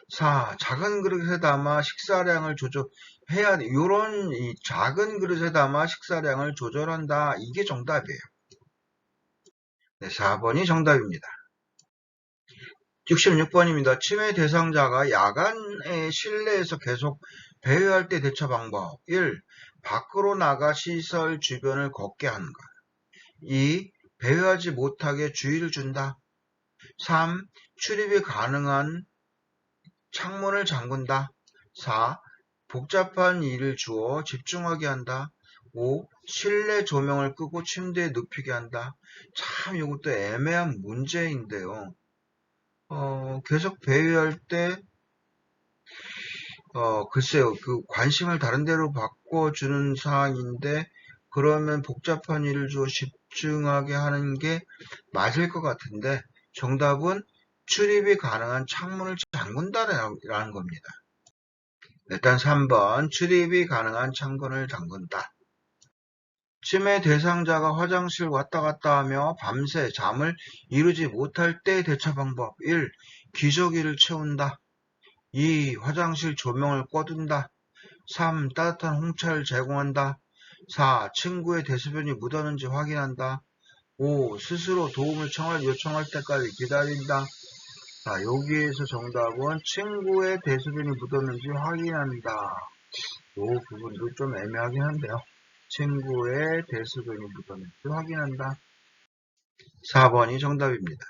4. 작은 그릇에 담아 식사량을 조절해야 돼. 이런 작은 그릇에 담아 식사량을 조절한다. 이게 정답이에요. 네, 4번이 정답입니다. 66번입니다. 침해 대상자가 야간에 실내에서 계속 배회할 때 대처 방법 1. 밖으로 나가 시설 주변을 걷게 하는 것 2. 배회하지 못하게 주의를 준다 3. 출입이 가능한 창문을 잠근다 4. 복잡한 일을 주어 집중하게 한다 5. 실내 조명을 끄고 침대에 눕히게 한다 참 이것도 애매한 문제인데요. 계속 배회할 때 글쎄요, 관심을 다른 데로 바꿔주는 사항인데, 그러면 복잡한 일을 주어 집중하게 하는 게 맞을 것 같은데, 정답은 출입이 가능한 창문을 잠근다라는 겁니다. 일단 3번, 출입이 가능한 창문을 잠근다. 침해 대상자가 화장실 왔다 갔다 하며 밤새 잠을 이루지 못할 때 대처 방법 1. 기저귀를 채운다. 2. 화장실 조명을 꺼둔다. 3. 따뜻한 홍차를 제공한다. 4. 친구의 대소변이 묻었는지 확인한다. 5. 스스로 도움을 요청할 때까지 기다린다. 자, 여기에서 정답은 친구의 대소변이 묻었는지 확인한다. 이 부분도 좀 애매하긴 한데요. 친구의 대소변이 묻었는지 확인한다. 4번이 정답입니다.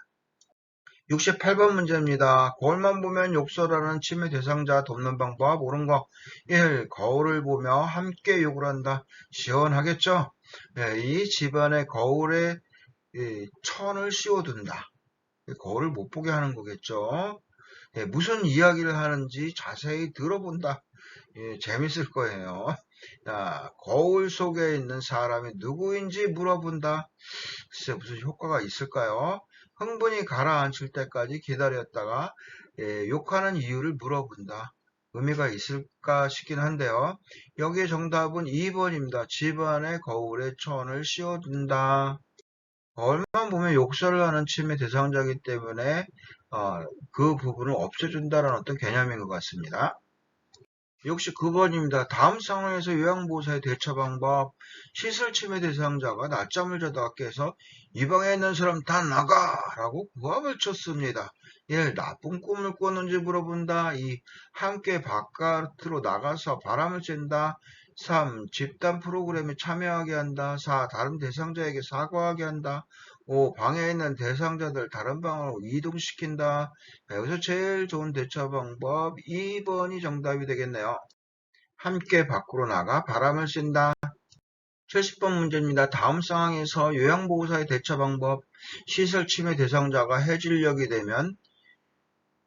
68번 문제입니다. 거울만 보면 욕설하는 침해 대상자 돕는 방법 옳은 거 1. 거울을 보며 함께 욕을 한다. 시원하겠죠? 네, 이 집안의 거울에 천을 씌워둔다. 거울을 못 보게 하는 거겠죠? 네, 무슨 이야기를 하는지 자세히 들어본다. 재밌을 거예요. 자, 거울 속에 있는 사람이 누구인지 물어본다. 글쎄 무슨 효과가 있을까요? 흥분이 가라앉힐 때까지 기다렸다가 욕하는 이유를 물어본다. 의미가 있을까 싶긴 한데요. 여기에 정답은 2번입니다. 집안의 거울에 천을 씌워둔다. 얼만 보면 욕설을 하는 침해 대상자이기 때문에 그 부분을 없애준다는 어떤 개념인 것 같습니다. 역시 9번입니다. 다음 상황에서 요양보호사의 대처 방법. 시설 침해 대상자가 낮잠을 자다가 깨서 이 방에 있는 사람 다 나가! 라고 구함을 쳤습니다. 1. 나쁜 꿈을 꿨는지 물어본다. 2. 함께 바깥으로 나가서 바람을 쐰다. 3. 집단 프로그램에 참여하게 한다. 4. 다른 대상자에게 사과하게 한다. 5. 방에 있는 대상자들 다른 방으로 이동시킨다. 여기서 제일 좋은 대처 방법 2번이 정답이 되겠네요. 함께 밖으로 나가 바람을 쐰다. 70번 문제입니다. 다음 상황에서 요양보호사의 대처 방법. 시설 침해 대상자가 해질녘이 되면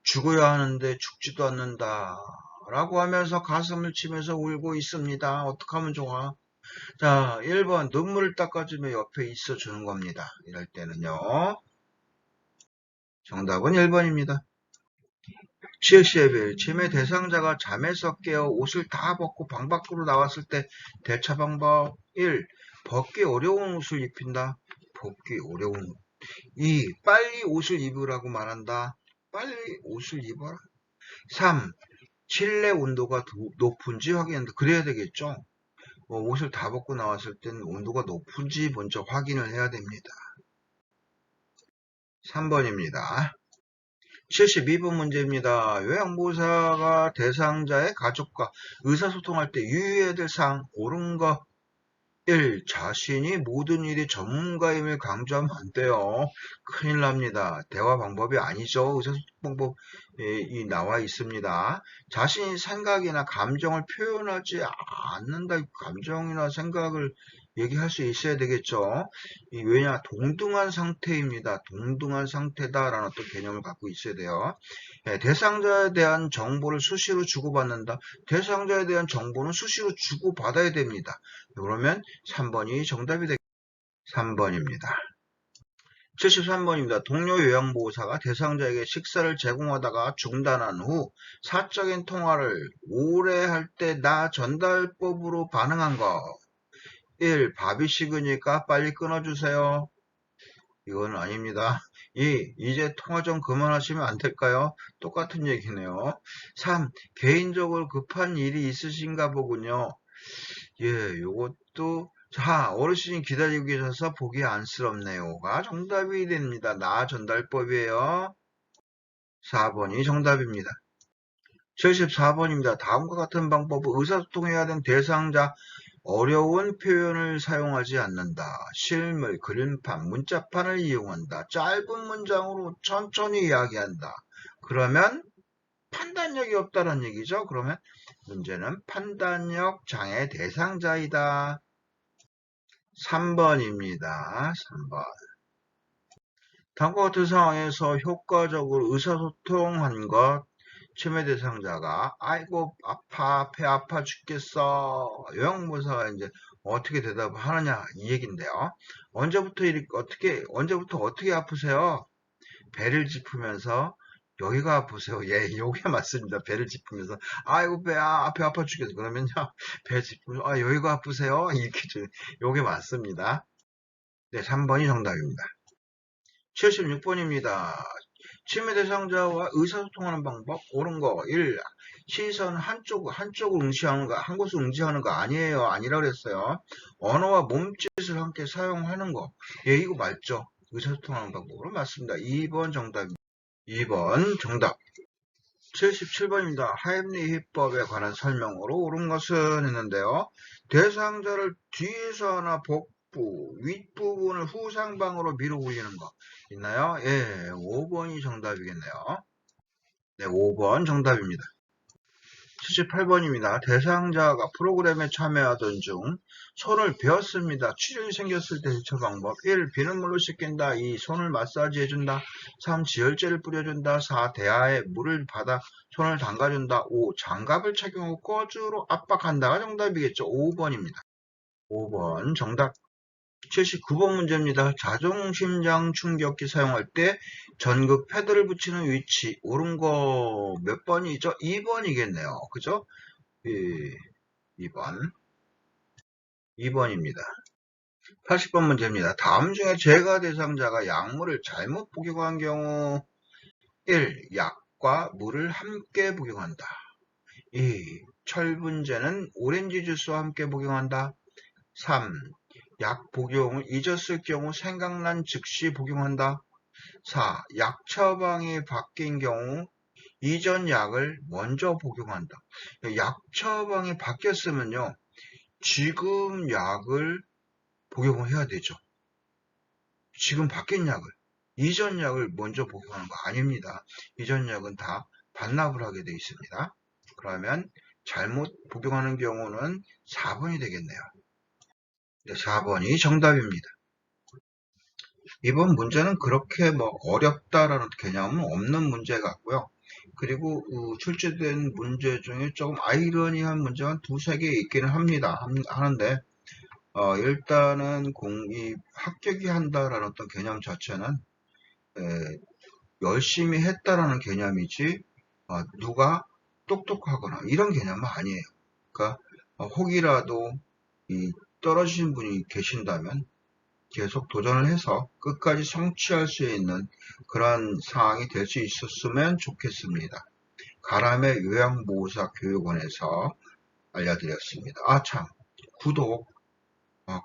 죽어야 하는데 죽지도 않는다. 라고 하면서 가슴을 치면서 울고 있습니다. 어떻게 하면 좋아? 자, 1번 눈물을 닦아주며 옆에 있어주는 겁니다. 이럴 때는요. 정답은 1번입니다. 71. 침해 대상자가 잠에서 깨어 옷을 다 벗고 방 밖으로 나왔을 때 대처 방법. 1. 벗기 어려운 옷을 입힌다. 벗기 어려운 옷. 2. 빨리 옷을 입으라고 말한다. 빨리 옷을 입어라. 3. 실내 온도가 높은지 확인한다. 그래야 되겠죠. 옷을 다 벗고 나왔을 때는 온도가 높은지 먼저 확인을 해야 됩니다. 3번입니다. 72번 문제입니다. 요양보호사가 대상자의 가족과 의사소통할 때 유의해야 될 사항 옳은 거. 1. 자신이 모든 일이 전문가임을 강조하면 안 돼요. 큰일 납니다. 대화 방법이 아니죠. 의사소통 방법이 나와 있습니다. 자신이 생각이나 감정을 표현하지 않는다. 감정이나 생각을 얘기할 수 있어야 되겠죠. 왜냐? 동등한 상태입니다. 동등한 상태다라는 어떤 개념을 갖고 있어야 돼요. 대상자에 대한 정보를 수시로 주고받는다. 대상자에 대한 정보는 수시로 주고받아야 됩니다. 그러면 3번이 정답이 되겠습니다. 3번입니다. 73번입니다. 동료 요양보호사가 대상자에게 식사를 제공하다가 중단한 후 사적인 통화를 오래 할 때 나 전달법으로 반응한 거. 1. 밥이 식으니까 빨리 끊어주세요. 이건 아닙니다. 2. 이제 통화 좀 그만하시면 안 될까요? 똑같은 얘기네요. 3. 개인적으로 급한 일이 있으신가 보군요. 예, 요것도 자, 어르신이 기다리고 계셔서 보기 안쓰럽네요가 정답이 됩니다. 나 전달법이에요. 4번이 정답입니다. 74번입니다. 다음과 같은 방법은 의사소통해야 하는 대상자 어려운 표현을 사용하지 않는다. 실물, 그림판, 문자판을 이용한다. 짧은 문장으로 천천히 이야기한다. 그러면 판단력이 없다는 얘기죠. 그러면 문제는 판단력 장애 대상자이다. 3번입니다. 3번. 다음과 같은 상황에서 효과적으로 의사소통한 것. 침해 대상자가 아이고 아파 배 아파 죽겠어. 요양보호사가 이제 어떻게 대답하느냐 이 얘긴데요. 언제부터 어떻게 아프세요? 배를 짚으면서 여기가 아프세요. 예, 요게 맞습니다. 배를 짚으면서 아이고 배 아파 죽겠어. 그러면요 배 짚으면서 여기가 아프세요. 이렇게 요게 맞습니다. 네, 3번이 정답입니다. 76번입니다. 침해 대상자와 의사소통하는 방법 옳은 거 1. 시선 한쪽을 응시하는 거 한 곳을 응시하는 거 아니에요. 아니라 그랬어요. 언어와 몸짓을 함께 사용하는 거. 예, 이거 맞죠? 의사소통하는 방법으로 맞습니다. 2번 정답입니다. 2번 정답. 77번입니다. 하임리 해법에 관한 설명으로 옳은 것은 했는데요. 대상자를 뒤에서 하나 복부, 윗부분을 후상방으로 밀어 올리는 거 있나요? 예, 5번이 정답이겠네요. 네, 5번 정답입니다. 78번입니다. 대상자가 프로그램에 참여하던 중 손을 베었습니다. 출혈이 생겼을 때 대처 방법 1. 비눗물로 씻긴다. 2. 손을 마사지 해준다. 3. 지혈제를 뿌려준다. 4. 대야에 물을 받아 손을 담가준다. 5. 장갑을 착용하고 꺼주로 압박한다가 정답이겠죠. 5번입니다. 5번 정답. 79번 문제입니다. 자동심장 충격기 사용할 때 전극 패드를 붙이는 위치 옳은 거 몇 번이죠? 2번이겠네요. 그죠? 2번입니다. 80번 문제입니다. 다음 중에 제가 대상자가 약물을 잘못 복용한 경우 1. 약과 물을 함께 복용한다. 2. 철분제는 오렌지 주스와 함께 복용한다. 3. 약 복용을 잊었을 경우 생각난 즉시 복용한다. 4. 약 처방이 바뀐 경우 이전 약을 먼저 복용한다. 약 처방이 바뀌었으면요. 지금 약을 복용을 해야 되죠. 지금 바뀐 약을. 이전 약을 먼저 복용하는 거 아닙니다. 이전 약은 다 반납을 하게 되어 있습니다. 그러면 잘못 복용하는 경우는 4번이 되겠네요. 4번이 정답입니다. 이번 문제는 그렇게 뭐 어렵다라는 개념은 없는 문제 같고요. 그리고 출제된 문제 중에 조금 아이러니한 문제가 한 두세 개 있기는 하는데 일단은 공이 합격이 한다라는 어떤 개념 자체는 열심히 했다라는 개념이지 누가 똑똑하거나 이런 개념은 아니에요. 그러니까 혹이라도 떨어지신 분이 계신다면 계속 도전을 해서 끝까지 성취할 수 있는 그런 상황이 될 수 있었으면 좋겠습니다. 가람의 요양보호사 교육원에서 알려드렸습니다. 참 구독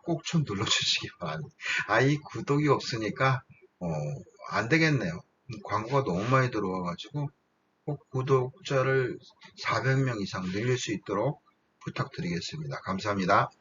꼭 좀 눌러주시기 바랍니다. 이 구독이 없으니까 안 되겠네요. 광고가 너무 많이 들어와가지고 꼭 구독자를 400명 이상 늘릴 수 있도록 부탁드리겠습니다. 감사합니다.